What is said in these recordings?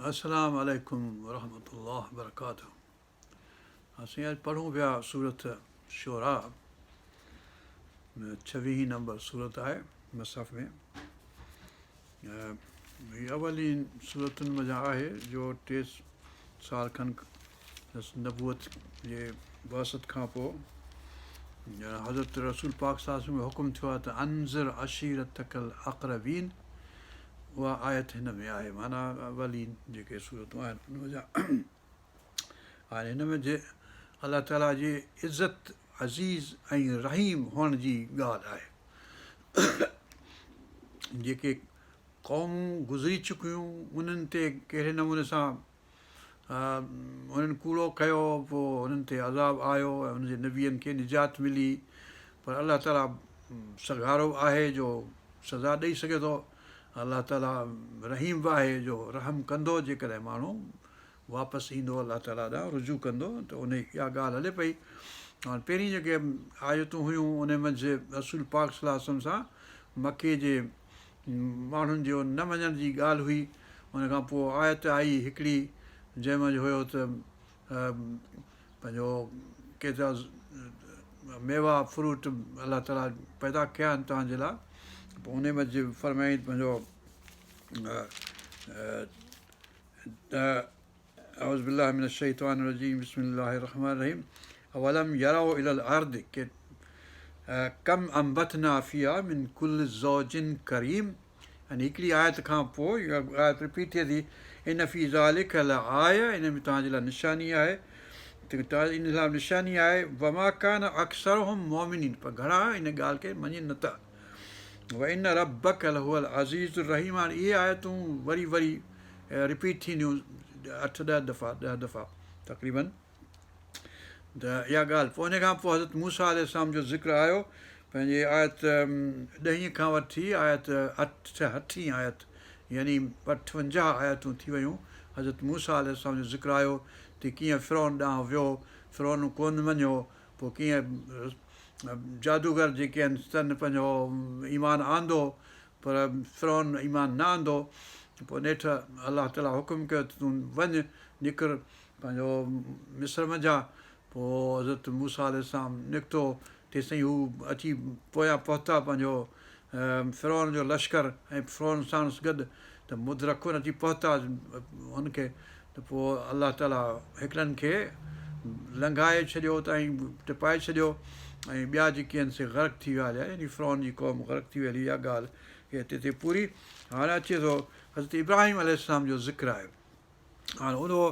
अस्सलाम वालेकुम वरहमतुल्लाह वबरकातुहू। असीं अॼु पढ़ूं पिया सूरत शुरा, 26 नंबर सूरत आहे मसहफ़ में। हीअ अवलीन सूरतुनि मज़ा आहे जो 3 साल खनि नबूअत जे बासत खां पोइ हज़रत रसूल पाक साहब में हुकुम थियो आहे त अंज़िर अशीरतकल अक़रबीन। उहा आयत हिन में आहे, माना अवलीन जेके सूरतूं आहिनि उन मज़ा हाणे हिन में जे अलाह ताला जी इज़त अज़ीज़ ऐं रहीम हुअण जी ॻाल्हि आहे। जेके क़ौमूं गुज़री चुकियूं उन्हनि ते कहिड़े नमूने सां उन्हनि कूड़ो कयो, पोइ उन्हनि ते अज़ाब आयो ऐं उनजे नबियनि खे निजात मिली, पर अलाह ताला सगारो आहे जो सज़ा ॾेई सघे थो। अलाह ताला रहीम बि आहे जो रहम कंदो, जेकॾहिं माण्हू वापसि ईंदो अलाह ताला ॾांहुं रुजू कंदो त उन इहा ॻाल्हि हले पई। हाणे पहिरीं जेके आयतूं हुयूं उन मंझि रसूल पाक सल्लल्लाहु अलैहि वसल्लम सां मके जे माण्हुनि जो न मञण जी ॻाल्हि हुई। उन खां पोइ आयत आई हिकिड़ी जंहिं मंझि हुयो त पंहिंजो केतिरा मेवा फ्रूट अलाह ताला पैदा कया आहिनि तव्हांजे लाइ। पोइ उन मंझि फरमाईं पंहिंजो औज़ु बिल्लाहि मिनश शैतानिर रजीम बिस्मिल्लाहिर रहमानिर रहीम अवलम यरौ इलल अर्द के कम अंबतना फ़ीहा मिन कुल्लि ज़ौजिन करीम। ऐं हिकिड़ी आयत खां पोइ इहा आयत रिपीट थिए थी, इन फ़ी ज़ालिका लआया, इन में तव्हांजे लाइ निशानी आहे, इन लाइ निशानी आहे। वमा कान अक्सरुहुम मोमिनीन, पर घणा इन ॻाल्हि खे मञनि नथा। व इन रब्बक लहुवल अज़ीज़ुर रहीम। हाणे इहे आयतूं वरी वरी रिपीट थींदियूं 8-10 दफ़ा तक़रीबन, त इहा ॻाल्हि। पोइ इन खां पोइ हज़रत मूसा अलैहिस्सलाम जो ज़िक्र आयो, पंहिंजे आयत 10 खां वठी आयत 88 आयत, यानी 58 आयतूं थी वियूं। हज़रत मूसा अलैहिस्सलाम जो ज़िक्र आयो त कीअं फ़िरौन ॾांहुं वियो, फ़िरौन कोन मञियो, पोइ कीअं जादूगर जेके आहिनि सन पंहिंजो ईमान आंदो, पर फ़िरौन ईमान न आंदो। पोइ नेठि अलाह ताला हुकुम कयो त तूं वञु निकिर पंहिंजो मिस्र मंझां। पोइ हज़रत मूसा अलैहिस्सलाम निकितो, तेसिताईं हू अची पोयां पहुता पंहिंजो फ़िरौन जो लश्कर ऐं फ़िरौन सां गॾु, त मुद्रखुन अची पहुता हुनखे। त पोइ अलाह ताला हिकिड़नि खे लंघाए छॾियो त ऐं टिपाए छॾियो, ऐं ॿिया जेके आहिनि से ग़रक़ थी विया हलिया, यानी फ़िरौन जी क़ौम ग़रक़ थी वई हली। इहा ॻाल्हि हिते थिए पूरी। हाणे अचे थो हज़रत इब्राहिम अलैहिस्सलाम जो ज़िक्र आहे। हाणे उहो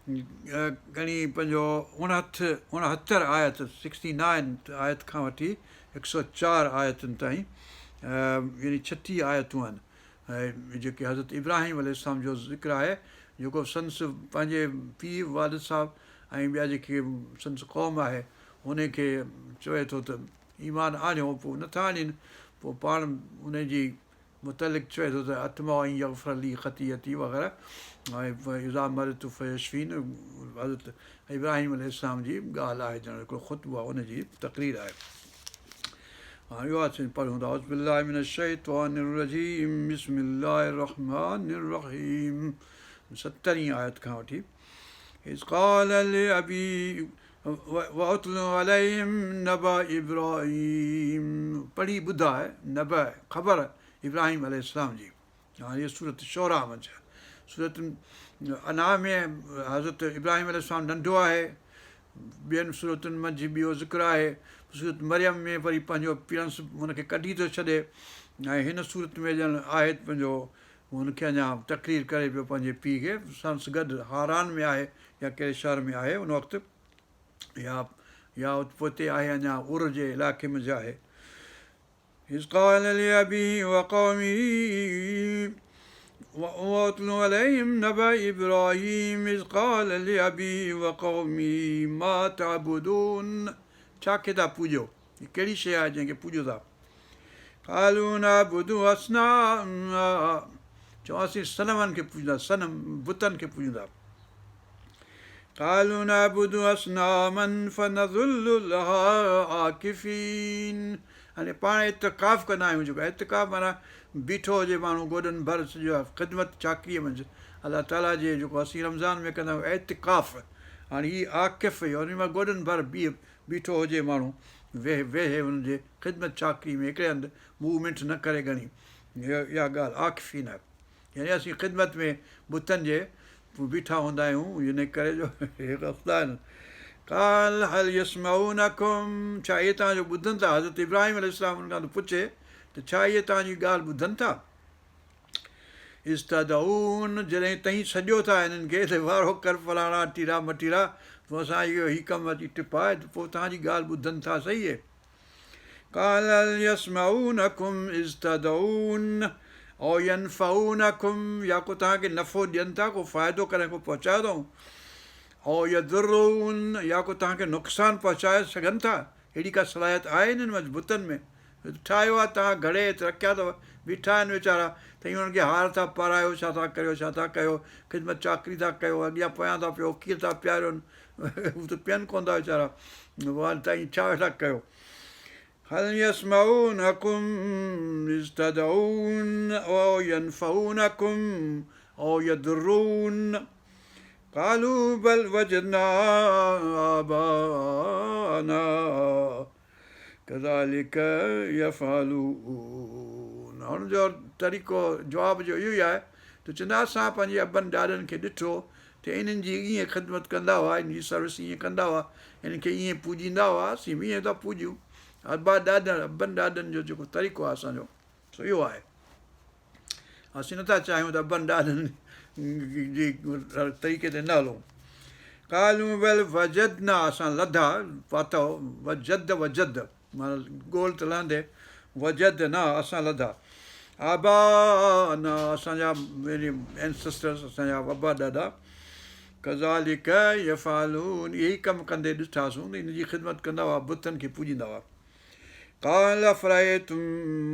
घणी पंहिंजो 69 आयत 69 आयत खां वठी 104 आयतुनि ताईं, यानी 36 आयतूं आहिनि जेके हज़रत इब्राहिम अलैहिस्सलाम जो ज़िक्र आहे, जेको संस पंहिंजे पीउ वालिद साहिबु ऐं ॿिया जेके संस क़ौम आहे उनखे चवे थो त ईमान आणियो, पोइ नथा आणीनि। पोइ पाण उनजी मुतलिक़ चवे थो त अतमा ऐं यग़फ़िरली ख़तीअती वग़ैरह, ऐं इज़ा मरितु फ़यशफ़ीन। हज़रत इब्राहिम अलैहिस्सलाम जी ॻाल्हि आहे, ॼण हिकिड़ो ख़ुतबो आहे, उनजी तक़रीर आहे। हाणे इहो असीं पढ़ूं था, औज़ु बिल्लाहि मिनश शैतानिर रजीम बिस्मिल्लाहिर रहमानिर रहीम 70 आयत खां वठी। इज़ क़ाल लिअबी वअतलु अलैहिम नबअ इब्राहीम। पढ़ी ॿुधाए नबअ ख़बर इब्राहिम अलैहिस्सलाम जी। हाणे इहा सूरत शुरा मंझि आहे। सूरत अनाम में हज़रत इब्राहिम अलैहिस्सलाम नंढो आहे, ॿियनि सूरतुनि मंझि ॿियो ज़िक्र आहे। सूरत मरियम में वरी पंहिंजो पिणंसु हुनखे कढी थो छॾे, ऐं हिन सूरत में ॼण आहे पंहिंजो हुनखे अञा तक़रीर करे पियो पंहिंजे पीउ खे, संस गॾु हारान में आहे या कहिड़े शहर में आहे उन वक़्तु, या पोइ आहे अञा उर जे इलाइक़े में आहे। इज़ क़ाल लिअबीहि वक़ौमिही वअतलु अलैहिम नबअ इब्राहीम इज़ क़ाल लिअबीहि वक़ौमिही मा तअबुदून। छा खे था पूॼो, हीअ कहिड़ी शइ आहे जंहिंखे पूॼो था। क़ालू नअबुदु असनाम, चवांसीं सनमनि खे पूॼंदा, सनम बुतनि खे पूॼंदा। क़ालू नअबुदु असनामन फ़नज़ुल्लु लहा आकिफ़ीन। हाणे पाण इतिकाफ़ कंदा आहियूं जेको इतिकाफ़ माना बीठो हुजे माण्हू गोॾनि भर सॼो ख़िदमत चाकरीअ मंझि अलाह ताला जे जेको असीं रमज़ान में कंदा आहियूं इतिकाफ़। हाणे हीअ आकिफ़ हुई उन मां गोॾनि भर बीठो हुजे माण्हू वेहे हुनजे ख़िदमत चाकरी में हिकिड़े हंधि मूवमेंट न करे घणी इहा ॻाल्हि आकिफ़ी न यानी असीं ख़िदमत में बुतनि जे बीठा हूंदा आहियूं इन करे जो ख़ुदा आहिनि काल हल यसमऊनकुम छा इहे तव्हांजो ॿुधनि था हज़रत इब्राहिम अलैहिस्सलाम उन खां पुछे त छा इहे तव्हांजी ॻाल्हि ॿुधनि था इस्तदऊन जॾहिं तव्हीं सॼो था हिननि खे त वारो कर फलाणा टीरा मटीरा पोइ असां इहो हीउ कमु अची टिपाए त पोइ तव्हांजी ॻाल्हि ॿुधनि था सही आहे काल हल यसमऊनकुम इस्तदऊन औ यनफऊनकुम या को तव्हांखे नफ़ो ॾियनि था को फ़ाइदो करे को पहुचाए अथऊं औ यदुरून या को तव्हांखे नुक़सानु पहुचाए सघनि था अहिड़ी का सलाहियत आहे हिननि वटि बुतनि में ठाहियो आहे तव्हां घणे रखिया अथव बीठा आहिनि वीचारा त हुननि खे हार था पारायो छा था कयो ख़िदमत चाकरी था कयो अॻियां पोयां था पियो कीअं था पियारनि हू त पियनि कोन था वीचारा तव्हीं छा वेठा कयो हल यसमऊनकुम इस्तदऊन औ यनफऊनकुम औ यदुरून कालू बल वजना आबाना कज़ालिक यफ़अलून हुनजो तरीक़ो जवाब जो इहो ई आहे त चवंदा असां पंहिंजे अबनि ॾाॾनि खे ॾिठो त इन्हनि जी ईअं ख़िदमत कंदा हुआ इन जी सर्विस ईअं कंदा हुआ हिन खे ईअं पूॼींदा हुआ असीं बि ईअं था पूॼूं अबनि ॾाॾनि जो जेको तरीक़ो आहे असांजो सो इहो आहे असीं नथा चाहियूं त अबनि ॾाॾनि जी तरीक़े ते न हलूं कालू वेल वजदना असां लधा पातो वजद माना गोल त लहंदे वजद न असां लधा आबा न असांजा एंसेस्टर्स असांजा वबा ॾाॾा कज़ालिक यफ़अलून इहे ई कमु कंदे ॾिठासीं त हिन जी ख़िदमत कंदा हुआ बुतनि खे पूॼींदा हुआ काल अफ़राइतुम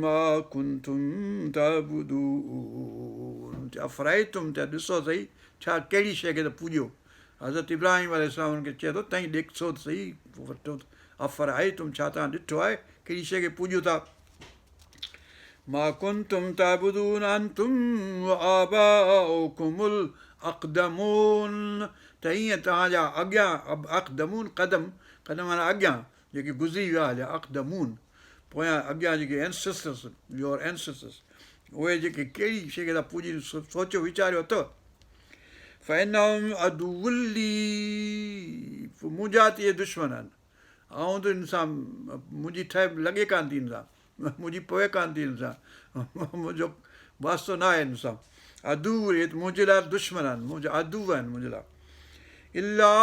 मा कुंतुम तअबुदून अफ़राइतुम त ॾिसो सही छा कहिड़ी शइ खे त पूॼियो हज़रत इब्राहिम अलैहिस्सलाम हुनखे चए थो तव्हीं ॾिसो त सही वठो अफ़राइतुम छा तव्हां ॾिठो आहे कहिड़ी शइ खे पूॼियो था मा कुंतुम तअबुदून अंतुम व आबाउकुमुल अक़दमून त हीअं तव्हांजा अॻियां अक़दमून क़दम माना अॻियां जेके गुज़री विया हलिया अक़दमून पोयां अॻियां जेके एंसेस्टर्स योर एंसेस्टर्स उहे जेके कहिड़ी शइ खे था पूॼी सोचियो वीचारियो अथव फ़इनहुम अदुवुल्ली मुंहिंजा त इहे दुश्मन आहिनि ऐं त हिन सां मुंहिंजी ठहे लॻे कान थी हिन सां मुंहिंजी पवे कान थी हिन सां मुंहिंजो वास्तो न आहे हिन सां अदू इहे त मुंहिंजे लाइ दुश्मन आहिनि मुंहिंजा अदू आहिनि मुंहिंजे लाइ इला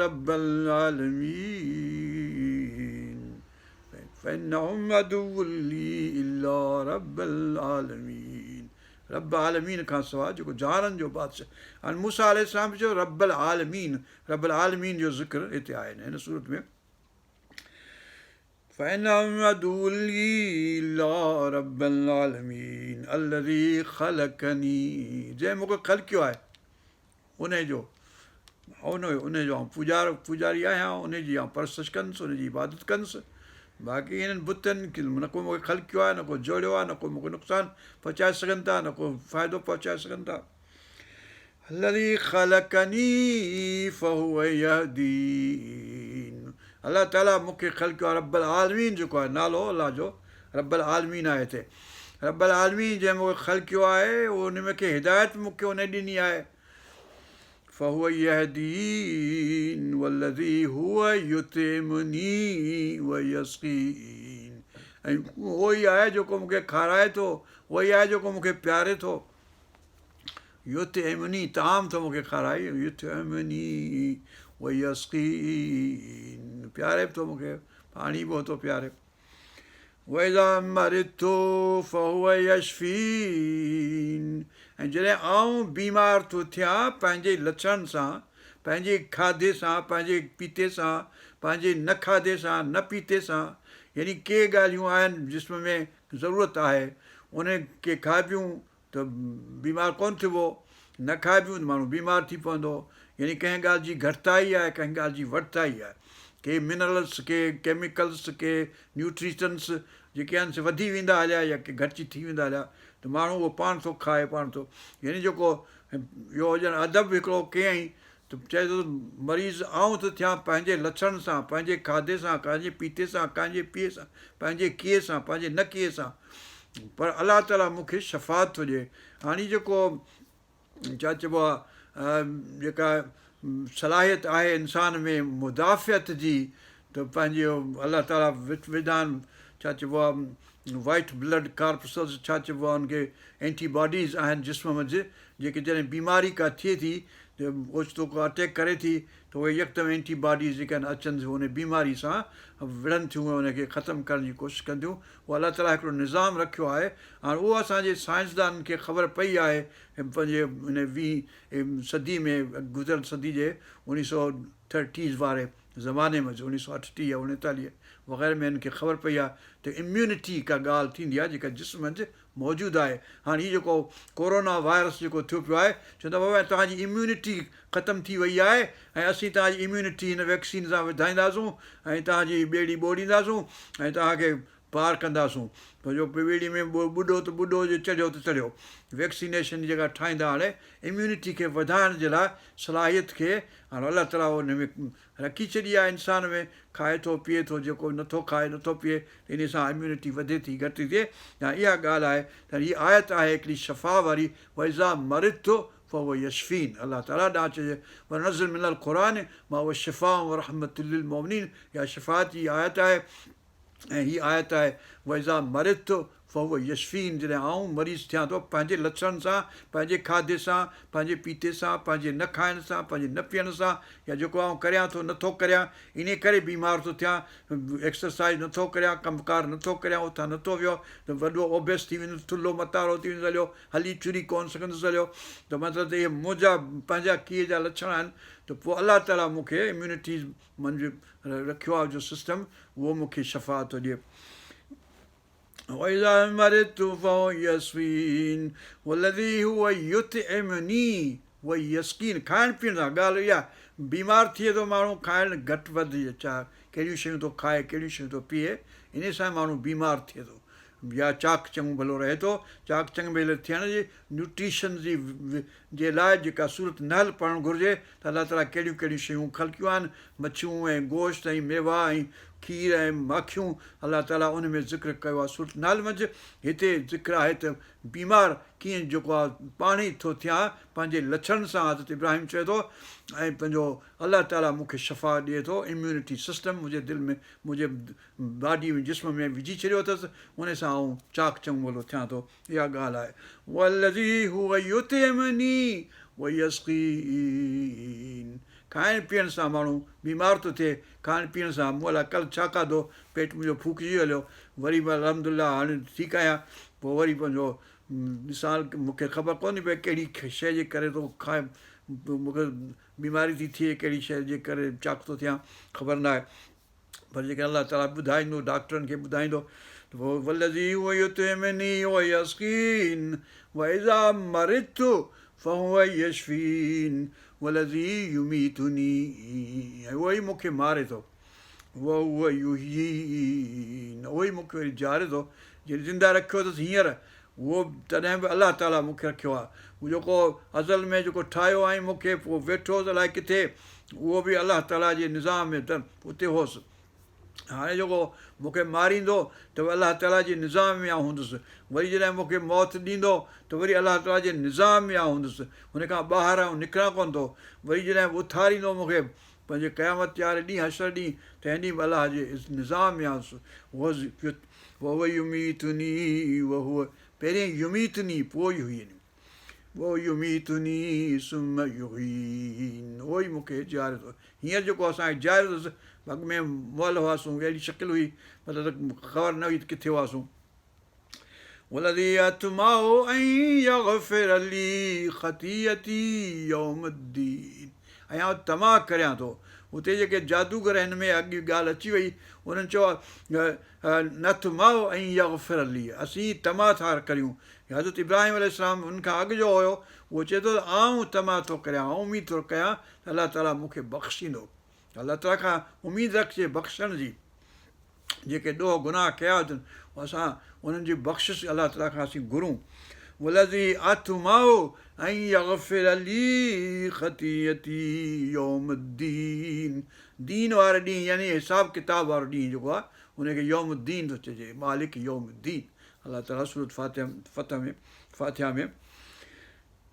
रब्बल आलमीन फ़इनहुम अदुवुल्ली इला रब्बल आलमीन रब आलमीन खां सवाइ जेको जहाननि जो बादशाह हाणे मूसा अलैहिस्सलाम चयो रब्बल आलमीन जो ज़िक्र हिते आहे हिन सूरत में फ़इनहुम अदुवुल्ली इला रब्बल आलमीन अल्लज़ी ख़लक़नी जंहिं मूंखे ख़लक़ियो आहे उनजो आउं पुॼारी आहियां उनजी आउं परसिश कंदुसि उनजी इबादत कंदुसि बाक़ी हिननि बुतनि न को मूंखे ख़लक़ियो आहे न को जोड़ियो आहे न को मूंखे नुक़सानु पहुचाए सघनि था न को फ़ाइदो पहुचाए सघनि था अल्लज़ी ख़लक़नी फ़हुव यहदीन अलाह ताला मूंखे ख़लक़ियो आहे रब्बल आलमीन जेको आहे नालो अलाह जो रब्बल आलमीन आहे हिते रब्बल आलमीन जंहिं मूंखे ख़लक़ियो आहे उन में के हिदायत मूंखे उन ॾिनी आहे फ़हुव यहदीन वल्लज़ी हुव युतिमुनी व यस्क़ीन ऐं उहो ई आहे जेको मूंखे खाराए थो उहो ई आहे जेको मूंखे पियारे थो युतिमुनी ताम थो मूंखे खाराए युतिमुनी व यस्क़ीन प्यारे बि थो मूंखे पाणी बि थो प्यारे वइज़ा मरिदतु फ़हुव यशफ़ीन ऐं जॾहिं आउं बीमार थो थियां पंहिंजे लछणनि सां पंहिंजे खाधे सां पंहिंजे पीते सां पंहिंजे न खाधे सां न पीते सां यानी के ॻाल्हियूं आहिनि जिस्म में ज़रूरत आहे उन खे खाइबियूं त बीमार कोन थिबो न खाइबियूं त माण्हू बीमार थी पवंदो यानी कंहिं ॻाल्हि जी घटिताई आहे कंहिं ॻाल्हि जी वधिताई आहे के मिनरल्स, के केमिकल्स, के न्यूट्रिशन्स जेके आहिनि से वधी वेंदा हलिया या के घटिजी थी वेंदा हलिया, त माण्हू उहो पाण थो खाए, पाण थो, यानी जेको इहो ॼण अदब हिकिड़ो कयईं त चए थो मरीज़ आऊं थो थियां पंहिंजे लछण सां, पंहिंजे खाधे सां, पंहिंजे पीते सां, पंहिंजे पीए सां, पंहिंजे कीअ सां, पंहिंजे न कीअ सां, पर अलाह ताला मूंखे शफ़ात थो ॾिए। हाणे जेको छा चइबो आहे जेका सलाहियत आहे इंसान में मुदाफ़ियत जी, त पंहिंजो अलाह ताला विधान छा चइबो आहे वाइट ब्लड कार्पसल्स छा चइबो आहे उनखे एंटीबॉडीज़ आहिनि जिस्म मंझि, जेके जॾहिं बीमारी का थिए थी ओचितो को अटैक करे थी त उहे यकदमि एंटीबॉडीज़ जेके आहिनि अचनि थियूं उन बीमारी सां विढ़नि थियूं ऐं उनखे ख़तमु करण जी कोशिशि कनि थियूं। उहो अलाह ताला हिकिड़ो निज़ाम रखियो आहे। हाणे उहो असांजे साइंसदाननि खे ख़बर पई आहे पंहिंजे हिन 20 सदी में, गुज़िरियल सदी जे 1930 वारे ज़माने में, 1938 या 39 वग़ैरह में हिनखे ख़बर पई आहे त इम्यूनिटी का ॻाल्हि थींदी आहे जेका जिस्म मंझि मौजूदु आहे। हाणे हीउ जेको कोरोना वायरस जेको थियो पियो आहे, चवंदा बाबा तव्हांजी इम्यूनिटी ख़तमु थी वई आहे ऐं असीं तव्हांजी इम्यूनिटी हिन वैक्सीन सां वधाईंदासूं ऐं तव्हांजी ॿेड़ी ॿोड़ींदासूं ऐं तव्हांखे पार कंदासूं। पंहिंजो ॿेड़ी में ॿुॾो त ॿुॾो, जो चढ़ियो त चढ़ियो। वैक्सीनेशन जेका ठाहींदा हाणे इम्यूनिटी खे वधाइण जे लाइ सलाहियत खे, हाणे अलाह ताला हुन में रखी छॾी आहे इंसान में, खाए थो पीए थो, जेको नथो खाए नथो पीए इन सां इम्यूनिटी वधे थी घटि थिए। या इहा ॻाल्हि आहे त हीअ आयत आहे हिकिड़ी शफ़ा वारी, वइज़ा मरिदतु फहुव यशफ़ीन, अलाह ताला ॾांहुं चइजे वनज़िल मिनल क़ुरान मां उहा शिफ़ा व रहमतुल लिल मोमिनीन, इहा शिफ़ात जी आयत आहे। ऐं हीअ आयत आहे वइज़ा मरिदतु फहुव यशफ़ीन, जॾहिं आऊं मरीज़ थियां थो पंहिंजे लछण सां, पंहिंजे खाधे सां, पंहिंजे पीते सां, पंहिंजे न खाइण सां, पंहिंजे न पीअण सां, या जेको आऊं करियां थो नथो करियां इन करे बीमार थो थियां, एक्सरसाइज़ नथो करियां, कमकार नथो करियां, उथां नथो वियो त वॾो ओबेस थी वेंदुसि, थुल्हो मतारो थी वेंदुसि हलियो, हली चुरी कोन सघंदुसि हलियो। त मतिलबु त इहे मुंहिंजा पंहिंजा कीअं जा लक्षण आहिनि। त पोइ अलाह ताला मूंखे इम्यूनिटीज़ मंझि रखियो आहे जो सिस्टम, उहो मूंखे शफ़ा थो ॾिए। وإذا مرضت فهو يشفين والذي هو يطعمني ويسقين। खाइण पीअण सां ॻाल्हि इहा, बीमार थिए थो माण्हू, खाइण घटि वधि छा कहिड़ियूं शयूं थो खाए, कहिड़ियूं शयूं थो पीए, इन सां माण्हू बीमार थिए थो, या चाक चङो भलो रहे थो। चाक चङो भले थियण जी न्यूट्रिशन जे लाइ जेका सूरत नहल पढ़णु घुरिजे त अलाह ताला कहिड़ियूं कहिड़ियूं शयूं ख़लकियूं आहिनि, मच्छियूं ऐं गोश्त ऐं मेवा ऐं खीर ऐं माखियूं, अलाह ताला उन में ज़िक्र कयो आहे सूरत नहल मंझि। हिते ज़िक्र आहे त बीमार कीअं जेको आहे पाण ई थो थियां पंहिंजे लछण सां। हज़रत इब्राहिम चए थो ऐं पंहिंजो अलाह ताला मूंखे शफ़ा ॾिए थो, इम्यूनिटी सिस्टम मुंहिंजे दिलि में, मुंहिंजे बॉडी में, जिस्म में विझी छॾियो अथसि, उन सां आऊं चाक चङो भलो थियां थो। इहा ॻाल्हि आहे। वल्लज़ी हुव युतइमनी व यस्क़ीन। खाइण पीअण सां माण्हू बीमार थो थिए, खाइण पीअण सां। मूं अलाए कल्ह छा खाधो, पेट मुंहिंजो फूकिजी हलियो, वरी मां अलहमदिल्ला हाणे ठीकु आहियां। पोइ वरी पंहिंजो ॾिसां, मूंखे ख़बर कोन्हे पई कहिड़ी शइ जे करे थो खाए, मूंखे बीमारी थी थिए, कहिड़ी शइ जे करे चाक थो थियां ख़बर न आहे। पर जेके अलाह ताला ॿुधाईंदो, डॉक्टरनि खे ॿुधाईंदो त पोइ वल्लज़ी हुव युतइमनी व यस्क़ीन वइज़ा मरिदतु फहुव यशफ़ीन वल्लज़ी युमीतुनी, ऐं उहो ई मूंखे मारे थो, उहो युहीन, उहो ई मूंखे वरी ॼारे थो। जॾहिं ज़िंदा रखियो अथसि हींअर, उहो तॾहिं बि अलाह ताला मूंखे रखियो आहे। उहो जेको अज़ल में जेको ठाहियो ऐं मूंखे पोइ वेठो हुउसि अलाए किथे, उहो बि अलाह ताला जे निज़ाम में त उते हुउसि। हाणे जेको मूंखे मारींदो त अलाह ताला जे निज़ाम में आउं हूंदुसि, वरी जॾहिं मूंखे मौत ॾींदो त वरी अलाह ताला जे निज़ाम में आउं हूंदुसि, हुन खां ॿाहिरि आउं निकिरां कोन थो। वरी जॾहिं उथारींदो मूंखे पंहिंजे क़यामत वारे ॾींहुं, हशर ॾींहुं, त हिन ॾींहुं अलाह जे निज़ाम में आउंसि। उहो युमीतुनी, उहो पहिरियों युमीतुनी पोइ युहीन, उहो युमीतुनी सुम युहीन, उहो ई मूंखे ॼारे थो। हींअर जेको असांखे ॼारे अथसि, अॻ में मुअल हुआसीं, अहिड़ी शिकिल हुई, मतिलबु ख़बर न हुई त किथे हुआसीं। वल्लज़ी अतमाउ अन यग़फ़िर ली ख़तीअती यौमद्दीन, ऐं आउं तमा करियां थो। उते जेके जादूगर हिन में अॻी ॻाल्हि अची वई, उन्हनि चयो नतमाउ ऐं यग़फ़िर ली, असीं तमा था करियूं। हज़रत इब्राहिम अलैहिस्सलाम उनखां अॻु जो हुयो, उहो चए थो त आउं तमा थो करियां, आउं उमीद थो कयां त अलाह ताला मूंखे बख़्शींदो, अलाह ताला खां उमेदु रखिजे बख़्शण जी। जेके ॾोह गुनाह कया हुजनि असां उन्हनि जी बख़्शिश अलाह ताला खां असीं घुरूं। वलज़ी अथमाओ ऐं यग़फिर ली ख़तीयती यौमुद्दीन, दीन वारे ॾींहुं यानी हिसाब किताब वारो ॾींहुं जेको आहे उनखे यौमुद्दीन थो चइजे, मालिक यौमुद्दीन। अलाह ताला सूरत फातिहा में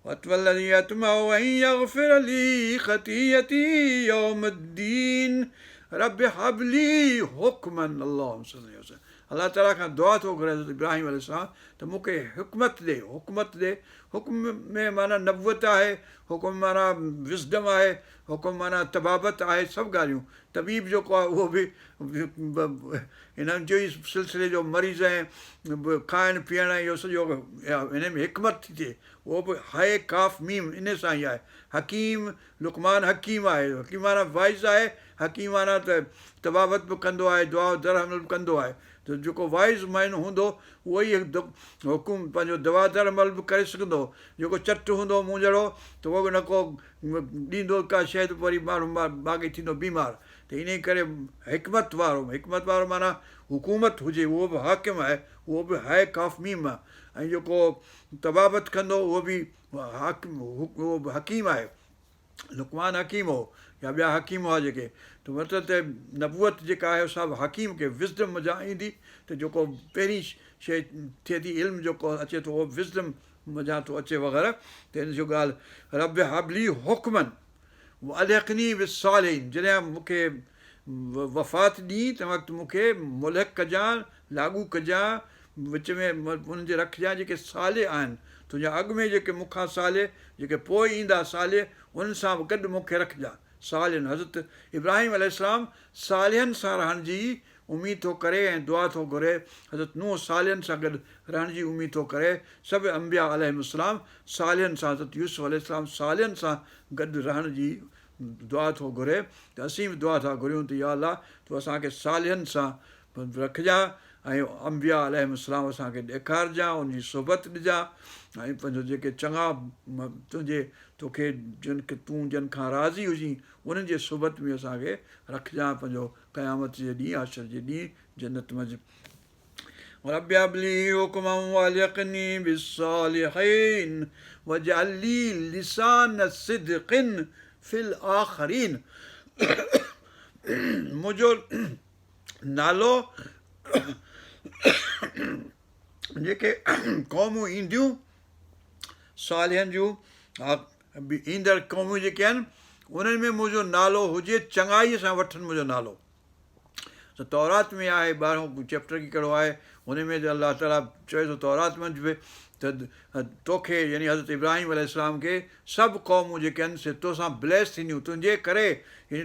वल्लज़ी अतमउ अन यग़फिर ली ख़तीयती यौमुद्दीन रब हबली हुक्मन। अलाह ताला खां दुआ थो करे हज़रत इब्राहिम अलैहिस्सलाम त मूंखे हुकूमत ॾे, हुकूमत ॾे। हुकुम में माना नबुवत आहे, हुकुम माना विज़डम आहे, हुकुम माना तबाबत आहे, सभु ॻाल्हियूं। तबीब जेको आहे उहो बि हिननि जो ई सिलसिले जो मरीज़ ऐं खाइण पीअण इहो सॼो हिन में हिकमत थी थिए, उहो बि हाए काफ़ मीम इन सां ई आहे। हकीम लुकमान हकीम आहे, हकीम माना वाइज़ आहे, हकीम माना त तबाबत बि कंदो आहे, दुआ दरअमल बि कंदो आहे। त जेको वाइज़ माइनो हूंदो उहो ई हुकुम पंहिंजो दवा दरअमल बि करे सघंदो। जेको चट हूंदो मूं जहिड़ो त उहो बि न को ॾींदो का शइ त वरी माण्हू बाक़ी थींदो बीमार। त इन करे हिकमत वारो माना हुकूमत हुजे, उहो बि हाकिम आहे, उहो बि हाए काफ़ मीम आहे। ऐं जेको तबाबत कंदो उहो बि उहो बि हकीम आहे, लुकमान हकीम हो या ॿिया हकीम हुआ जेके। त मतिलबु त नबुवत जेका आहे सभु हकीम खे विज़डम मज़ा ईंदी। त जेको पहिरीं शइ थिए थी इल्मु जेको अचे थो उहो विज़डम मज़ा थो अचे वग़ैरह। त हिन जो ॻाल्हि रब हबली हुकमन अलहक़नी बिस्सालिहीन, जॾहिं मूंखे वफ़ात ॾी त वक़्तु मूंखे मुल्हक कजां, लागू कजां, विच में उन्हनि जे रखजांइ जेके साले आहिनि। तुंहिंजा अॻु में जेके मूंखां साले, जेके पोइ ईंदा साले, उन्हनि सां बि गॾु मूंखे रखजांइ। सालियनि हज़रत इब्राहिम अलैहिस्सलाम सालियनि सां रहण जी उमीद थो करे ऐं दुआ थो घुरे। हज़रत नूह सालियनि सां गॾु रहण जी उमीद थो करे। सभु अंबिया अलैहिस्सलाम सालियनि सां, हज़रत यूसुफ अलैहिस्सलाम सालियनि सां गॾु रहण जी दुआ थो घुरे। त असीं बि दुआ था घुरियूं त या अलाह तूं असांखे सालियनि सां रखजांइ ऐं अंबिया अलैहिस्सलाम असांखे ॾेखारिजांइ, उनजी सोबत ॾिजांइ ऐं पंहिंजो जेके चङा तोखे तूं जिन खां राज़ी हुजीं उन्हनि जे सोबत में असांखे रखजांइ पंहिंजो क़यामत जे ॾींहुं, आशर जे ॾींहुं जन्नत मंझि। रब हबली हुकमन वअल्हिक़नी बिस्सालिहीन वजअल ली लिसान सिद्क़िन फिल आख़रीन। मुंहिंजो नालो जेके क़ौमूं ईंदियूं सालिहनि जूं ईंदड़ क़ौमूं जेके आहिनि उन्हनि में मुंहिंजो नालो हुजे, चङाईअ सां वठनि मुंहिंजो नालो। त तौरात में आहे 12 चैप्टर की कहिड़ो आहे, हुन में अलाह ताला चए थो तौरात मंझि बि त तोखे यानी हज़रत इब्राहिम अलैहिस्सलाम खे सभु क़ौमूं जेके आहिनि से तोसां ब्लेस थींदियूं, तुंहिंजे करे यानी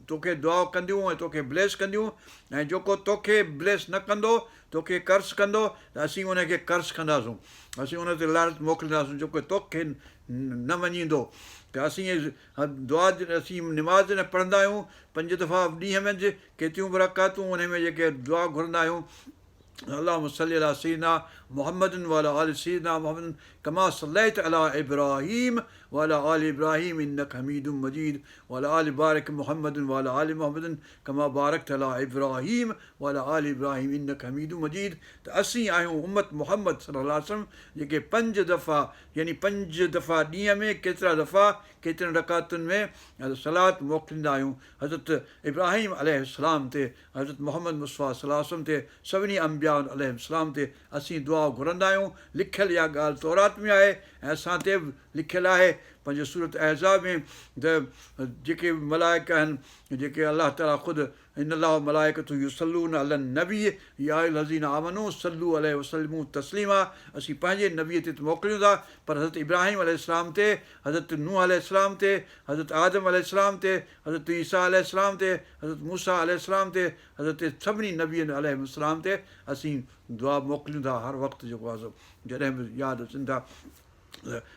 तोखे दुआ कंदियूं ऐं तोखे ब्लेस कंदियूं। ऐं जेको तोखे ब्लेस न कंदो, तोखे कर्ज़ कंदो त असीं उनखे कर्ज़ कंदासूं, असीं उन ते लानत मोकिलींदासूं। जेको तोखे न मञींदो त असीं दुआ असीं निमाज़ न पढ़ंदा आहियूं 5 दफ़ा ॾींहं मंझि, केतिरियूं बि रकातूं उन में जेके दुआ घुरंदा आहियूं अल्लाहुम्मा सल्लि अला सय्यिदिना मुहम्मदिन व अला आलि सय्यिदिना मुहम्मदिन कमा सल्लैता अला इब्राहीम व अला आलि इब्राहीम इन्नका हमीदुम मजीद व अला आलि बारिक मुहम्मदिन व अला आलि मुहम्मदिन कमा बारकता अला इब्राहीम व अला आलि इब्राहीम इन्नका हमीदुम मजीद। त असीं आहियूं उम्मत मुहम्मद सल्लल्लाहु अलैहि वसल्लम जेके 5 दफ़ा यानी 5 दफ़ा ॾींहं में केतिरा दफ़ा केतिरनि रकातुनि में सलात मोकिलींदा आहियूं हज़रत इब्राहीम अलैहिस्सलाम ते, हज़रत मुहम्मद मुस्तफ़ा सल्लल्लाहु अलैहि वसल्लम ते, सभिनी अंबिया अलैहिस्सलाम ते असीं दुआ घुरंदा आहियूं। लिखियलु इहा ॻाल्हि तौरात में आहे ऐं असां ते बि लिखियलु आहे पंहिंजे सूरत अहज़ाब में त जेके मलाइका आहिनि जेके अलाह ताला ख़ुदि इन्नल्लाह मलाइकतु युसल्लून अलन नबी या अय्युहल्लज़ीना आमनू सल्लू अलैहि वसल्लिमू तस्लीमा। असीं पंहिंजे नबीअ ते मोकिलियूं था, पर हज़रत इब्राहिम अलैहिस्सलाम ते, हज़रत नूह अलैहिस्सलाम ते, हज़रत आदम अलैहिस्सलाम ते, हज़रत ईसा अलैहिस्सलाम ते, हज़रत मूसा अलैहिस्सलाम ते, हज़रत सभिनी नबीअनि अलैहिस्सलाम ते असीं दुआ मोकिलियूं था हर वक़्तु जेको आहे जॾहिं बि यादि अचनि था।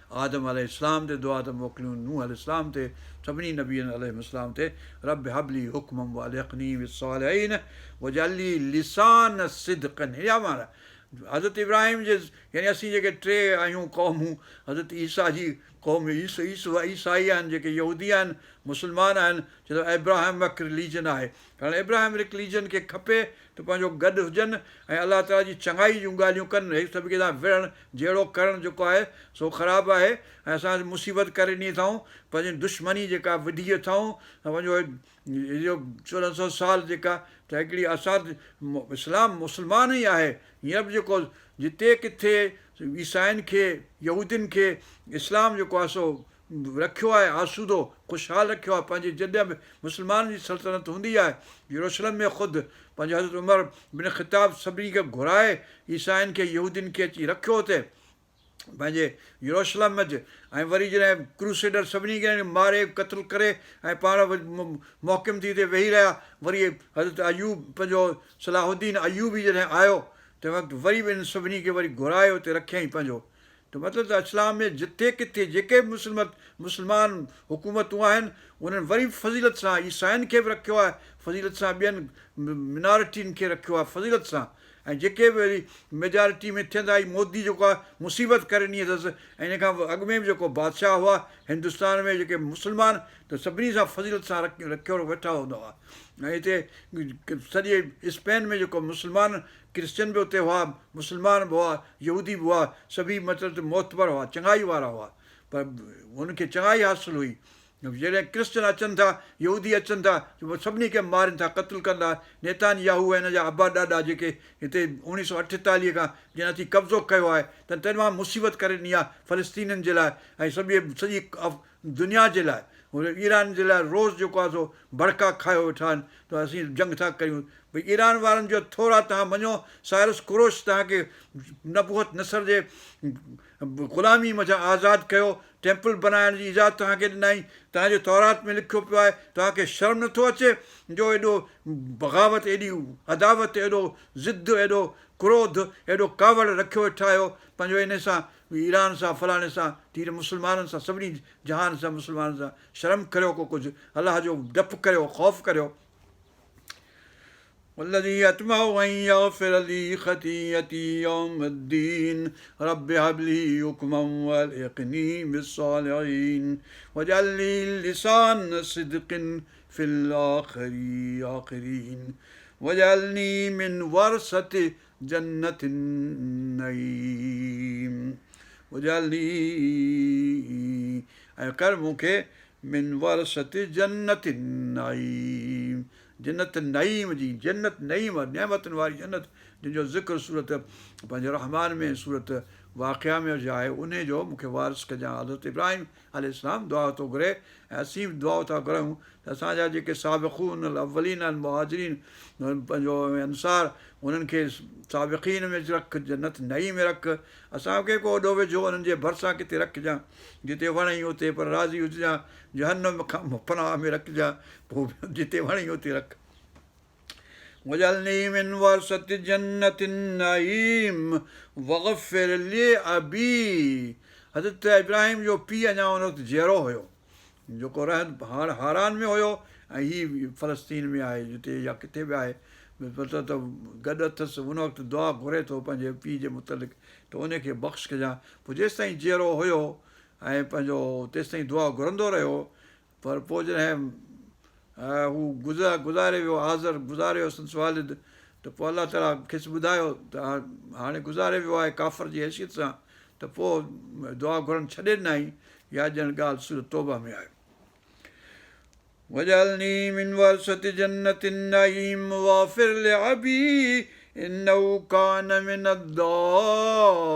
आदम अलैहिस्सलाम ते दुआ त मोकिलियूं, नूह अलैहिस्सलाम ते, सभिनी नबीअनि अलैहिस्सलाम ते। रब हबली हुकमन वअल्हिक़नी बिस्सालिहीन वजअल ली लिसान सिद्क़िन। इहा माना हज़रत इब्राहिम जे यानी असीं जेके टे आहियूं क़ौमूं, हज़रत ईसा जी क़ौम ईसाई आहिनि, जेके यहूदी आहिनि, मुस्लमान आहिनि, छो त एब्राहमिक रिलीजन आहे। हाणे एब्राहमिक रिलीजन खे खपे त पंहिंजो गॾु हुजनि ऐं अलाह ताला जी चङाई जूं ॻाल्हियूं कनि। हे सभु कंहिं सां विढ़णु जहिड़ो करणु जेको आहे सो ख़राबु आहे ऐं असां मुसीबत करे ॾिनी अथऊं, पंहिंजी दुश्मनी जेका विधी अथऊं, पंहिंजो इहो 1400 साल जेका त हिकिड़ी असां इस्लाम मुस्लमान ई आहे। हींअर बि जेको जिते किथे ईसाइनि खे यहूदियुनि खे इस्लाम जेको आहे सो रखियो आहे आसूदो ख़ुशहाल रखियो आहे। पंहिंजी जॾहिं बि मुस्लमाननि जी सल्तनत हूंदी आहे, यरूशलम में ख़ुदि पंहिंजो हज़रत उमर बिन ख़िताब सभिनी खे घुराए ईसाइनि खे यहूदियुनि खे अची रखियो हुते पंहिंजे यरूशलम में। ऐं वरी जॾहिं क्रूसेडर सभिनी खे मारे क़तलु करे ऐं पाण मोहकिम थी वेही रहिया, वरी हज़रत अयूब पंहिंजो सलाहुद्दीन अयूबी जॾहिं आयो तंहिं वक़्तु वरी बि हिन सभिनी खे वरी घुराए हुते रखियईं पंहिंजो। त मतिलबु त इस्लाम में जिते किथे जेके बि मुस्लमान हुकूमतूं आहिनि उन्हनि वरी फज़ीलत सां ईसाइनि खे बि रखियो आहे, फज़ीलत सां ॿियनि मिनारिटियुनि खे रखियो आहे फज़ीलत सां। ऐं जेके बि वरी मेजॉरिटी में थियंदा, ई मोदी जेको आहे मुसीबत करे ॾिनी अथसि। ऐं इन खां अॻु में बि जेको बादशाह हुआ हिंदुस्तान में जेके मुस्लमान, त सभिनी सां फज़ीलत सां रखियो वेठा हूंदा हुआ। ऐं हिते सॼे स्पेन में जेको मुस्लमान क्रिश्चन बि उते हुआ, मुस्लमान बि हुआ, यहूदी बि हुआ, सभई मतिलबु मोतबर हुआ, चङाई वारा हुआ, पर हुनखे चङाई हासिलु हुई। जॾहिं क्रिश्चन अचनि था, यहूदी अचनि था, सभिनी खे मारनि था, क़तलु कनि था। नेतानयाहू ऐं हिन जा अबा ॾाॾा जेके हिते 1948 खां जिन अची कब्ज़ो कयो आहे, त तमामु मुसीबत करे ॾिनी आहे फ़लस्तीननि जे लाइ ऐं सॼी दुनिया जे लाइ। ईरान जे लाइ रोज़ु जेको आहे सो भड़का खायो वेठा आहिनि, त असीं जंग था करियूं। भई ईरान वारनि जो थोरा तव्हां मञो, साइरस कुरोश तव्हांखे नबूअत नसर जे ग़ुलामी मथां आज़ादु कयो, टेम्पल बनाइण जी इजाज़त तव्हांखे ॾिनई, तव्हांजे तौरात में लिखियो पियो आहे। तव्हांखे शर्म नथो अचे जो एॾो बग़ावत, एॾी अदावत, एॾो ज़िद, एॾो क्रोध, एॾो कावड़ रखियो वेठा आहियो पंहिंजो इन सां ईरान सां फलाणे सां तीर मुस्लमाननि सां, सभिनी जहान सां मुस्लमाननि सां। शर्म करियो को कुझु, अलाह जो डपु करियो, ख़ौफ़ करियो। والذي يطمع أن يغفر لي خطيئتي يوم الدين رب هب لي حكما والحقني بالصالحين واجعل لي لسان صدق في الآخرين واجعلني من ورثة جنة النعيم واجعلني ऐं कर मूंखे मिन वरसत जन्नत नईम, जन्नत नईम जी, जन्नत नईम नेमतुनि वारी जन्नत जंहिंजो ज़िक्र सूरत पंहिंजे रहमान में सूरत वाक़िया में जो आहे उन जो मूंखे वारिस कजां। हज़रत इब्राहिम अलैहिस्सलाम दुआ थो घुरे ऐं असीं बि दुआ था घुरूं त असांजा जेके साबिक़ून अवलीन आहिनि, मुहाजिरीन पंहिंजो अंसार, उन्हनि खे साबिक़ीन में रख, जन्नत नईम में रख। असांखे को ओॾो वेझो उन्हनि जे भरिसां किथे रखजांइ, जिते वणई उते, पर राज़ी हुजां, जहन्नम खां पनाह में रखजांइ, पोइ जिते वणई उते रख। वजलनी मिन वरसत जन्नत नईम वग़फ़िर लि अबी। हज़रत इब्राहिम जो पीउ अञा उन वक़्तु जीअरो हुयो, जेको हारान में हुयो ऐं हीअ फ़लस्तीन में आहे जिते या किथे बि आहे, मतिलबु त गॾु अथसि। उन वक़्तु दुआ घुरे थो पंहिंजे पीउ जे मुतलिक़ त उनखे बख़्श कजां। पोइ जेसिताईं जीअरो हुयो ऐं पंहिंजो तेसिताईं दुआ घुरंदो रहियो, पर पोइ जॾहिं हू गुज़ारे वियो, हाज़िर गुज़ारे वियो संदसि वालिद, त पोइ अलाह ताला खेसि ॿुधायो त हाणे गुज़ारे वियो आहे काफ़िर जी हैसियत सां, त पोइ दुआ घुरण छॾे ॾिनई। या ॼण ॻाल्हि सूरत तौबा में आहे। वजलनी मिन वरसत जन्नत नईम वग़फ़िर लिअबी इन्नहु कान मिन अद्दालीन।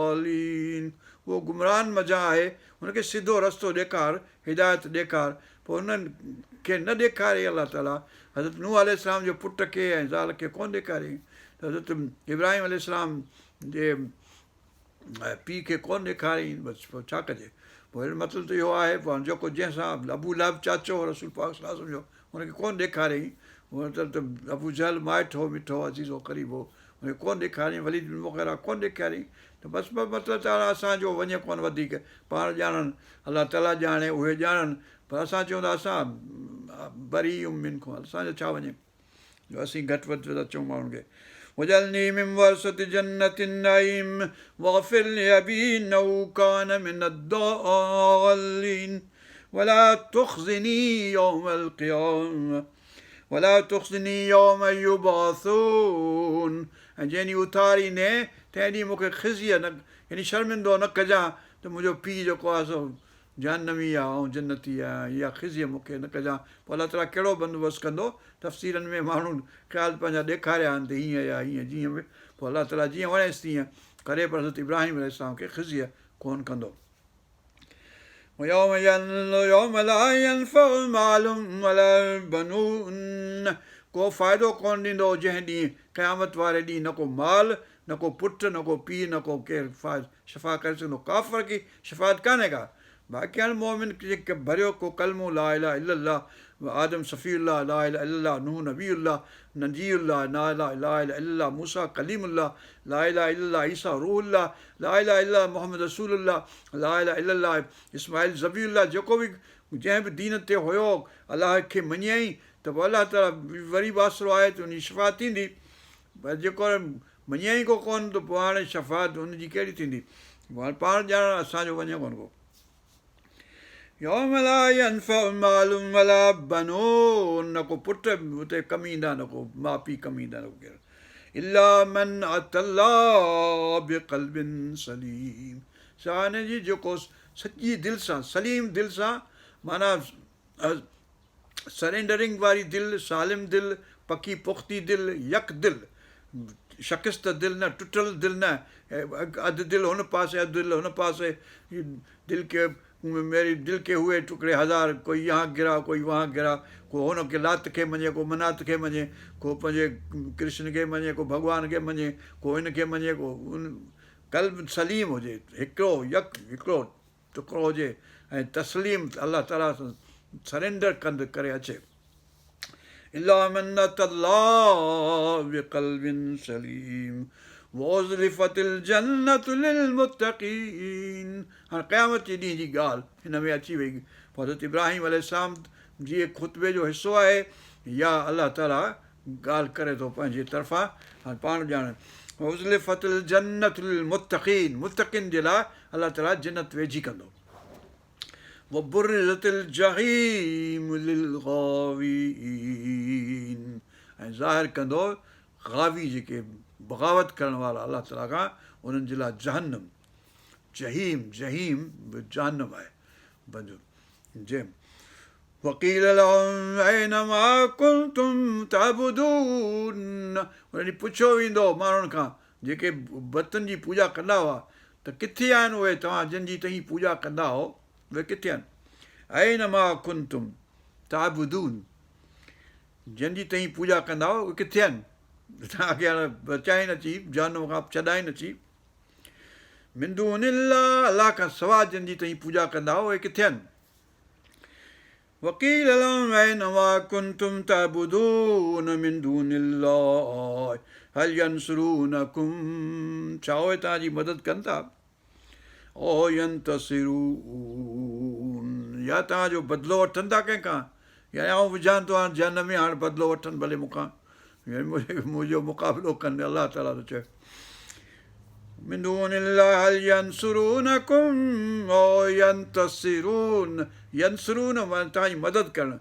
उहो गुमराहन मज़ा आहे, हुनखे सिधो रस्तो ॾेखार, हिदायत ॾेखार। पोइ हुननि खे न ॾेखारियईं अलाह ताला, हज़रत नूह अलैहिस्सलाम जे पुट खे ऐं ज़ाल खे कोन ॾेखारियईं, त हज़रत इब्राहिम अलैहिस्सलाम जे पीउ खे कोन ॾेखारियईं, बसि पोइ छा कजे। पोइ हिन मतिलबु त इहो आहे, पोइ जेको जंहिंसां अबू लहब चाचो रसूल पाक सल्लल्लाहु अलैहि वसल्लम जो, हुनखे कोन ॾेखारियईं। मतिलबु त अबू जहल माइट हो, मिठो अज़ीज़ो क़रीब हो, हुनखे कोन ॾेखारियईं, वलीद बिन मुग़ीरा कोन ॾेखारियईं। त बसि मतिलबु त असांजो वञे कोन वधीक, पाण ॼाणनि, अलाह ताला ॼाणे, उहे ॼाणनि, पर असां चऊं था असां बरी मिन खां, असांजो छा वञे, असीं घटि वधि था चऊं माण्हुनि खे। وَجَعَلْنِي مِنْ وَرَثَةِ جَنَّةِ النَّعِيمِ وَاغْفِرْ لِأَبِي إِنَّهُ كَانَ مِنَ الضَّالِّينَ وَلَا تُخْزِنِي يَوْمَ الْقِيَامَةِ وَلَا تُخْزِنِي يَوْمَ يُبْعَثُونَ ऐं जंहिं ॾींहुं उथारींदे तंहिं ॾींहुं मूंखे ख़िज़ीअ न यानी शर्मिंदो न कजां त मुंहिंजो पीउ जेको आहे सो जहन्नमी आहे ऐं जन्नती आहे, इहा ख़िज़ीअ मूंखे न कजां। पोइ अलाह ताला कहिड़ो बंदोबस्तु कंदो, तफ़सीरनि में माण्हू ख़्याल पंहिंजा ॾेखारिया आहिनि त हीअं या हीअं जीअं बि, पोइ अलाह ताला जीअं वणेसि तीअं करे, पर हज़रत इब्राहिम अलैहिस्सलाम खे ख़िज़ीअ कोन कंदो। يوم لا ينفع مال ولا بنون को फ़ाइदो कोन ॾींदो जंहिं ॾींहुं क़यामत वारे ॾींहुं न को माल, न को पुटु, न को पीउ, न को केरु शफ़ा करे सघंदो। काफ़र की शफ़ात कान्हे का। बाक़ी हाणे मोमिन जेके भरियो को कलमो ला इलाहा इल्लल्लाह, आदम सफ़ीउल्लाह ला इलाहा इल्लल्लाह, नूह नबीउल्लाह नजीउल्लाह ला इलाहा इल्लल्लाह, मूसा कलीमुल्लाह ला इलाहा इल्लल्लाह, ईसा रूहुल्लाह ला इलाहा इल्लल्लाह, मोहम्मद रसूलुल्लाह ला इलाहा इल्लल्लाह, इस्माइल ज़बीउल्लाह, जेको बि जंहिं बि दीन ते हुयो अलाह खे मञियईं त पोइ अलाह ताला वरी बासरो आहे त उनजी शफ़ात थींदी। पर जेको मञियईं को कोन त पोइ हाणे शफ़ात हुनजी कहिड़ी थींदी, हाणे पाण ॼाणण असांजो वञे कोन को। यौम ला यनफ़उ मालु वला बनून, न को पुट हुते कमु ईंदा, न को माउ पीउ कमु ईंदा, न को केरु। इल्ला मन अतल्लाह बिक़ल्बिन सलीम, सवाइ हिन जी जेको सची दिलि सां, सलीम दिलि सां, माना सरेंडरिंग वारी दिलि, सालिम दिलि, पकी पुख़्ती दिलि, यक दिलि, शिकस्त दिलि न, टुटल दिलि न, अधु दिलि हुन पासे अधु दिलि हुन पासे। दिलि के मेरी दिलि के हुए टुकड़े हज़ार, कोई यहाँ गिरा कोई वहाँ गिरा, को हुनखे लात खे मञे, को मनात खे मञे, को पंहिंजे कृष्ण खे मञे, को भॻवान खे मञे, को हिनखे मञे, को कल्ब सलीम हुजे, हिकिड़ो यक हिकिड़ो टुकड़ो हुजे ऐं तस्लीम अलाह ताला सां सरेंडर कंद करे अचे। इल्ला मन अतल्लाह बिक़ल्बिन सलीम वउज़लिफ़तिल जन्नतु लिलमुत्तक़ीन। हाणे क़यामत जे ॾींहं जी ॻाल्हि हिन में अची वई। पोइ हज़रत इब्राहिम अलैहिस्सलाम जीअं ख़ुतबे जो हिसो आहे या अलाह ताला ॻाल्हि करे थो पंहिंजे तरफ़ां। हाणे पाण ॼाण वउज़लिफ़तिल जन्नतु लिलमुत्तक़ीन, मुत्तक़िन जे लाइ अलाह ताला जन्नत वेझी कंदो। वबुर्रिज़तिल जहीम लिलगावीन, ऐं ज़ाहिर कंदो गावी जेके बग़ावत करण वारा अलाह ताला खां, उन्हनि जे लाइ जहन्नम, जहीम, जहीम जहन्नम आहे बंदो जंहिं। वक़ील लहुम ऐन मा कुंतुम तअबुदून, उन ॾींहुं पुछियो वेंदो माण्हुनि खां जेके बतनि जी पूॼा कंदा हुआ त किथे आहिनि उहे तव्हां जंहिंजी तव्हीं पूॼा कंदा हो, उहे किथे आहिनि। ऐन मा कुंतुम तअबुदून, जंहिंजी तव्हीं पूॼा कंदा हुओ उहे किथे आहिनि। तव्हांखे हाणे बचाए नथी, जहन्नम खां छॾाए नथी। मिन दूनिल्लाह, अलाह खां सवाइ जंहिंजी तव्हीं पूॼा कंदा हुओ उहे किथे आहिनि। वकील लहुम ऐन मा कुंतुम तअबुदून मिन दूनिल्लाह हल यंसुरूनकुम, छा उहे तव्हांजी मदद कनि था। ओ यंतसिरून, या तव्हांजो बदिलो वठनि था कंहिंखां, या आउं विझां थो हाणे जहन्नम में, हाणे बदिलो वठनि भले मूंखां, मुंहिंजो मुक़ाबिलो कनि। अलाह ताला थो चए मिन दूनिल्लाह हल यंसुरूनकुम ओ यंतसिरून, यंसुरून माना तव्हांजी मदद करणु,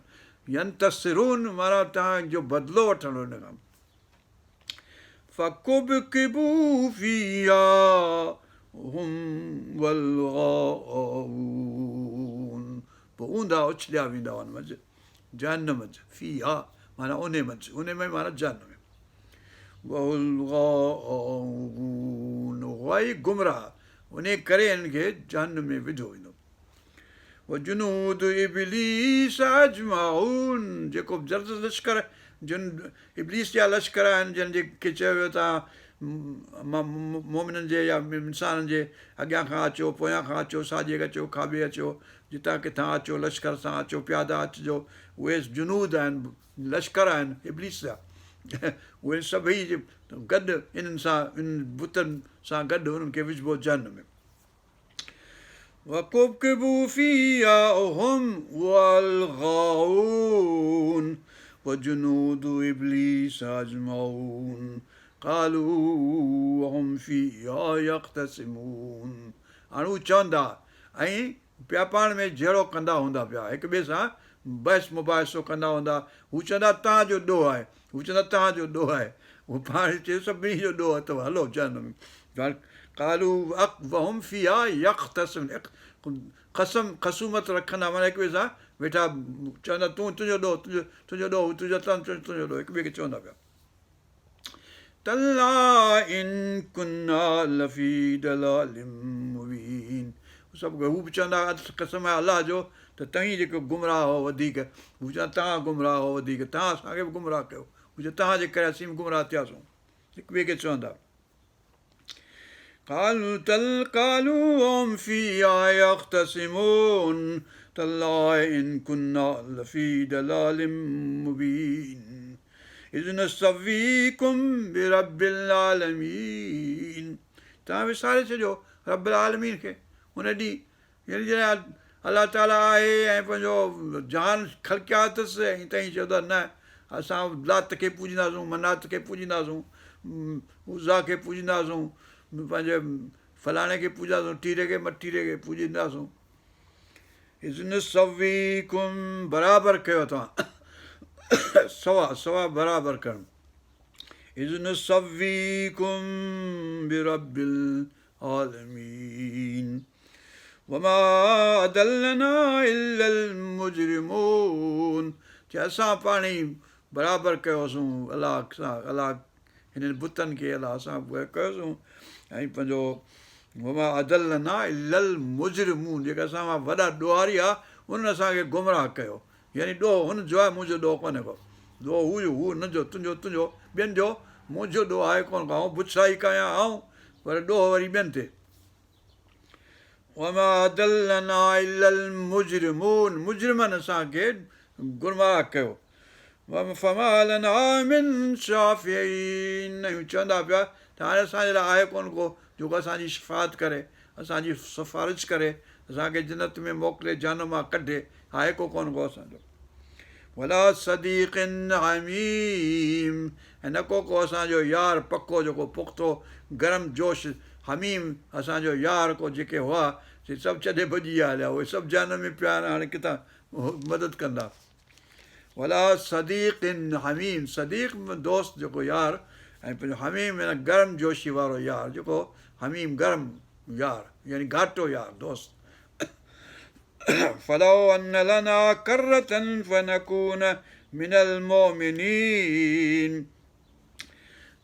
यंतसिरून माना तव्हांजो बदिलो वठणु हिन खां। फकुबकिबू फीहा हुम वल गावून, पोइ ऊंधा उछलिया वेंदा हुन मंझि, जहन्नम मंझि, फीहा माना उन मंझि, उन में माना जहन्नम में। वल गावून, वाई गुमराह, उन करे हिननि खे जहन्नम में विधो वेंदो। वजुनूद इब्लीस अजमाऊन, जेको जर्द लश्कर, जिन इब्लीस जा लश्कर आहिनि, जंहिंखे चयो वियो तव्हां मोमिननि जे या इंसाननि जे अॻियां खां अचो, पोयां खां अचो, साॼे अचो, खाॿे अचो, जितां किथां अचो, लश्कर सां अचो, प्यादा अचिजो। उहे जुनूद आहिनि, लश्कर आहिनि इब्लीस जा। उहे सभई गॾु इन्हनि सां, इन्हनि बुतनि सां गॾु उन्हनि खे विझिबो जहन्नम में। वकुबकिबू फीहा हुम वल गावून वजुनूद इब्लीस अजमाऊन قالوا وهم فيها يختصمون. हाणे हू चवंदा ऐं पिया पाण में जहिड़ो कंदा हूंदा पिया, हिक ॿिए सां बहस मुबाहिसो कंदा हूंदा. हू चवंदा तव्हांजो ॾोह आहे, हू चवंदा तव्हांजो ॾोह आहे. हू पाण चए सभिनी जो ॾोह अथव, हलो जहन्नम में. कालू वहुम फीहा यख्तसिमून, ख़सूमत रखंदा, माना हिक ॿिए सां वेठा चवंदा तूं तुंहिंजो ॾोह, तुंहिंजो ॾोह, तुंहिंजो तुंहिंजो ॾोह, हिक ॿिए खे चवंदा पिया. तल्ला इन कुन्ना लफ़ी दलालिम मुबीन. सभु हू बि चवंदा कसम आहे अलाह जो त तव्हीं जेको गुमराह हो वधीक, हू चवंदा तव्हां गुमराह हो वधीक, तव्हां असांखे बि गुमराह कयो, हू चवंदा तव्हांजे करे असीं बि गुमराह थियासीं, हिक ॿिए खे चवंदा. कालू हम फीहा यख्तसिमून तल्ला इन कुन्ना लफ़ी दलालिम मुबीन इज़ नसव्वीकुम बिरब्बिल आलमीन. तव्हां विसारे छॾियो रब्बुल आलमीन खे. हुन ॾींहुं यानी जॾहिं अलाह ताला आहे ऐं पंहिंजो जहान ख़लक़िया अथसि ऐं तव्हीं चवंदा न असां लात खे पूॼींदासीं, मनात खे पूॼींदासीं, उज़ा खे पूॼींदासीं, पंहिंजे फलाणे खे पूॼींदासीं, टीरे खे मटीरे खे पूॼींदासीं. इज़ नसव्वीकुम बराबरि कयो तव्हां, सवा बराबरि करणु. इज़ नसव्वीकुम बिरब्बिल आलमीन वमा अदल्लना इल्लल मुजरिमून. चए असां पाण ई बराबरि कयोसीं अलाह सां, अलाह हिननि बुतनि खे अलाह सां कयोसीं. ऐं पंहिंजो वमा अदल्लना इल्लल मुजरिमून, जेका असां खां वॾा ॾोहारी आहे उन्हनि असांखे गुमराह कयो. यानी ॾोह हुनजो आहे, मुंहिंजो ॾोह कोन्हे को. ॾोह हू हुनजो, तुंहिंजो ॿियनि जो, मुंहिंजो ॾोह आहे कोन को. आउं बुछाई कयां आऊं पर ॾोह वरी ॿियनि ते. वमा अदल्लना इल्लल मुजरिमून, मुजरिमनि असांखे गुमराह कयो. फमा लना मिन शाफ़िईन, चवंदा पिया त हाणे असांजे लाइ आहे कोन को जेको असांजी शिफ़ात करे, असांजी सिफ़ारिश करे, असांखे जन्नत में मोकिले, जहन्नम मां कढे. आहे को कोन को असांजो. वला सदीक़िन हमीम, ऐं न को असांजो यार पको जेको पुख़्तो गरम जोश हमीम असांजो यार को जेके हुआ से सभु छॾे भॼी विया हलिया, उहे सभु जहन्नम में पिया आहिनि, हाणे किथां मदद कंदा. वला सदीक़िन हमीम, सदीक़ दोस्त जेको यार, ऐं पंहिंजो हमीम गरम जोशी वारो यार जेको हमीम गरम यार यानी घाटो यार दोस्त. फलौ अन्न लना करतन फनकून मिनल मोमिनीन,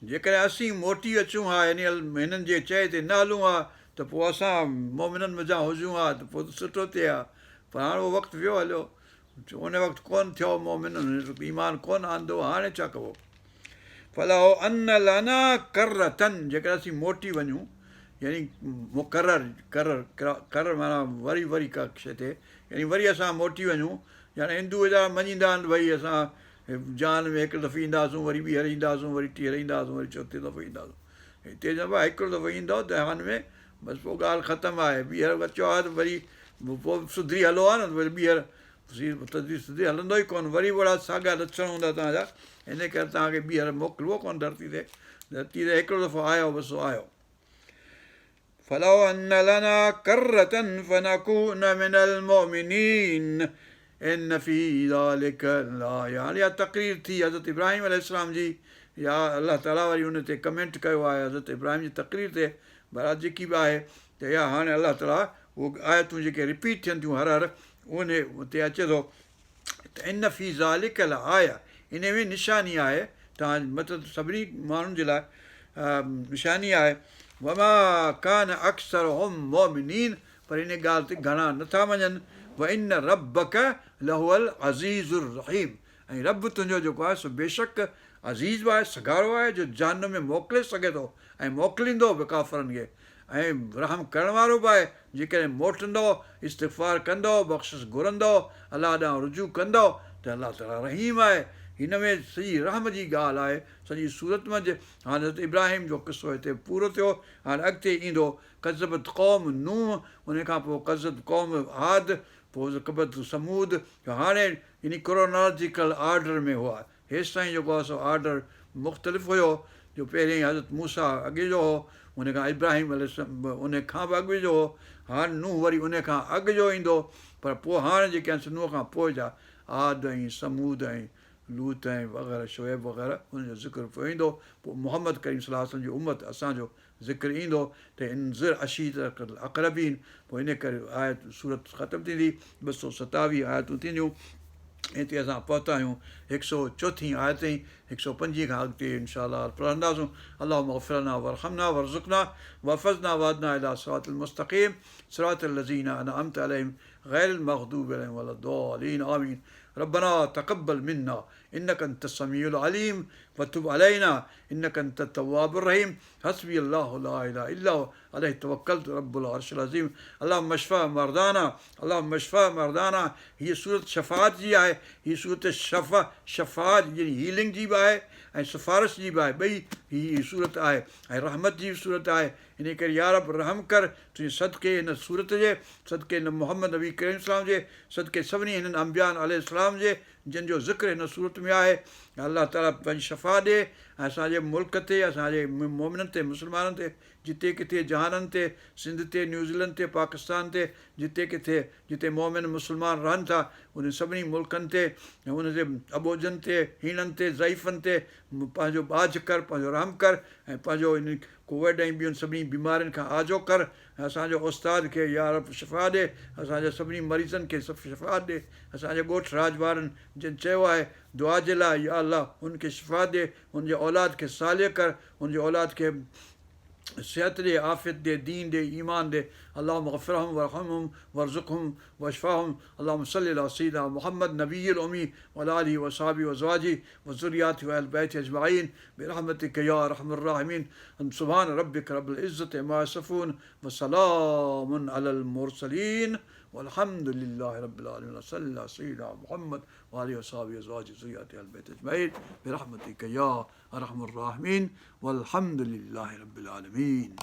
जेकॾहिं असीं मोटी अचूं हा यानी हिननि जे चए ते न हलूं हा त पोइ असां मोमिननि मज़ा हुजूं हा त पोइ त सुठो थिए हा. पर हाणे उहो वक़्तु वियो हलियो, उन वक़्तु कोन थियो मोमिननि ईमान कोन आंदो, हाणे छा कबो. फलौ अन्न लना करतन, जेकर असीं मोटी वञूं यानी मुक़रर माना वरी का शइ थिए, यानी वरी असां मोटी वञूं. यानी हिंदू हेॾा मञींदा आहिनि भई असां जान में हिकु दफ़ो ईंदासीं, वरी ॿीहर ईंदासीं, वरी टीहर ईंदासीं, वरी चोथे दफ़ो ईंदासीं. हिते चइबो आहे हिकिड़ो दफ़ो ईंदो जहान में, बसि पोइ ॻाल्हि ख़तमु आहे. ॿीहर अचो आहे त वरी पोइ सुधरी हलो आहे न, वरी ॿीहर सुधरी हलंदो ई कोन, वरी ओड़ा साॻा लक्षण हूंदा तव्हांजा. इन करे तव्हांखे ॿीहर मोकिलिबो कोन धरती ते हिकिड़ो दफ़ो आयो बसि आयो. फलौ अन्न लना करतन फनकून मिनल मोमिनीन इन फी ज़ालिक लाया. हाणे इहा तक़रीर थी हज़रत इब्राहिम अलैहिस्सलाम जी, या अलाह ताला वरी हुन ते कमेंट कयो आहे हज़रत इब्राहिम जी तक़रीर ते. बहरहाल जेकी बि आहे त इहा हाणे अलाह ताला उहो आयतूं जेके रिपीट थियनि थियूं हर उन ते अचे थो त इन फी ज़ालिक लाया, इन में निशानी आहे तव्हां मतिलबु सभिनी माण्हुनि जे लाइ निशानी आहे. वमा कान अक्सर होम मोमिनीन, पर इन ॻाल्हि ते घणा नथा मञनि. व इन रबक लहुअल अज़ीज़ुर रहीम, ऐं रब तुंहिंजो जेको आहे सो बेशक अज़ीज़ बि आहे, सगारो आहे, जो जहन्नम में मोकिले सघे थो ऐं मोकिलींदो बि काफ़रनि खे, ऐं रहम करण वारो बि आहे. जेकॾहिं मोटंदो, इस्तिग़फ़ार कंदो, बख़्शिश घुरंदो, अलाह ॾांहुं रुजू कंदो त अलाह ताला रहीम आहे. हिन में सॼी रहम जी ॻाल्हि आहे सॼी सूरत मंझि. हाणे हज़रत इब्राहिम जो क़िसो हिते पूरो थियो. हाणे अॻिते ईंदो कज़बत क़ौम नूह, उन खां पोइ कज़बत क़ौम आद, पोइ कज़बत समूद. हाणे इन क्रोनोलॉजिकल ऑर्डर में हुआ, हेसि ताईं जेको आहे सो ऑर्डर मुख़्तलिफ़ हुयो. जो पहिरीं हज़रत मूसा अॻे जो हो, उन खां इब्राहिम उन खां बि अॻु जो हो, हाणे नूह वरी उन खां अॻु जो ईंदो। पर पोइ हाणे जेके आहिनि नूह खां पोइ जा आद ऐं समूद ऐं लूत ऐं वग़ैरह शोएब वग़ैरह उनजो ज़िक्र पोइ ईंदो। पोइ मुहम्मद करीम सलाहु वसलम जी उम्मत असांजो ज़िक्र ईंदो त इंज़िर अशीरतल अक़रबीन। पोइ इन करे आयत सूरत ख़तमु थींदी, 227 आयतूं थींदियूं। हिते असां पहुता आहियूं 104 आयत ताईं, 105 खां अॻिते इनशा अलाह पढ़ंदासूं। अल्लाहुम्मा अग़फ़िर लना वरहमना वरज़ुक़ना वहफ़ज़ना वहदना इला सिरातिल मुस्तक़ीम सिरातिल लज़ीना अनअमत अलैहिम ग़ैरिल मग़दूबि अलैहिम वलद्दालीन आमीन। रब्बना तक़ब्बल मिन्ना इन्नका अंतस समीउल अलीम वतुब अलैना इन्नका अंतत तव्वाबुर रहीम। हस्बी अल्लाहु ला इलाहा इल्ला हु अलैहि तवक्कलतु रब्बुल अर्शिल अज़ीम। अल्लाहुम्मा अशफ़ा मर्दाना अल्लाहुम्मा अशफ़ा मर्दाना। हीअ सूरत शफ़ाअत जी आहे, हीअ सूरत शफ़ाअत यानी हीलिंग जी बि आहे ऐं सिफ़ारिश जी बि आहे। ॿई हीअ सूरत आहे ऐं रहमत जी बि सूरत आहे। इन करे या रब रहम कर तुंहिंजे सदके हिन सूरत जे, सदके हिन मुहम्मद नबी करीम सलाम जे, सदके सभिनी हिननि अंबियान अलैहिस्सलाम जे जंहिंजो ज़िक्र हिन सूरत में आहे। अलाह ताला पंहिंजी शफ़ा ॾिए ऐं असांजे मुल्क ते, असांजे मोमिननि ते, मुस्लमाननि ते, जिते किथे जहाननि ते, सिंध ते, न्यूज़ीलैंड ते, पाकिस्तान ते, जिते किथे जिते मोमिन मुस्लमान रहनि था उन सभिनी मुल्कनि ते, उनजे अबोजनि ते, हीणनि ते, ज़ईफ़नि ते पंहिंजो बाज कर, पंहिंजो रहम कर ऐं पंहिंजो इन कोविड ऐं ॿियुनि सभिनी बीमारियुनि खां आजो कर। असांजो उस्ताद खे या रब शफ़ा ॾिए, असांजे सभिनी मरीज़नि खे शफ़ा ॾिए। असांजे ॻोठ राज वारनि जिन चयो आहे दुआ जे लाइ या अलाह हुनखे शफ़ा ॾिए, हुनजे औलाद खे सालिह कर, हुनजे औलाद खे सिहत ॾे, आफ़ियत ॾे, दीन ॾे, ईमान ॾे। अल्लाहुम्मा अग़फ़िरहुम वरहमहुम वरज़ुक़हुम वशफ़ाहुम। अल्लाहुम्मा सल्लि अला सय्यिदिना मुहम्मद नबिय्यिल उम्मी व अला आलिहि व असहाबिहि व अज़वाजिहि व ज़ुर्रिय्यातिहि व अहलि बैतिहि अजमईन बिरहमतिका या अरहमर राहिमीन। सुब्हान रब्बिका रब्बिल इज़्ज़ति अम्मा यसिफ़ून व सलामुन अलल मुरसलीन वल्हम्दुलिल्लाहि रब्बिल आलमीन। सल्लल्लाहु अला सय्यिदिना मुहम्मद व आलिहि व असहाबिहि व अज़वाजिहि व ज़ुर्रिय्यातिहि व अहलि बैतिहि अजमईन बिरहमतिका या अरहमर राहिमीन वल्हम्दुलिल्लाहि रब्बिल आलमीन।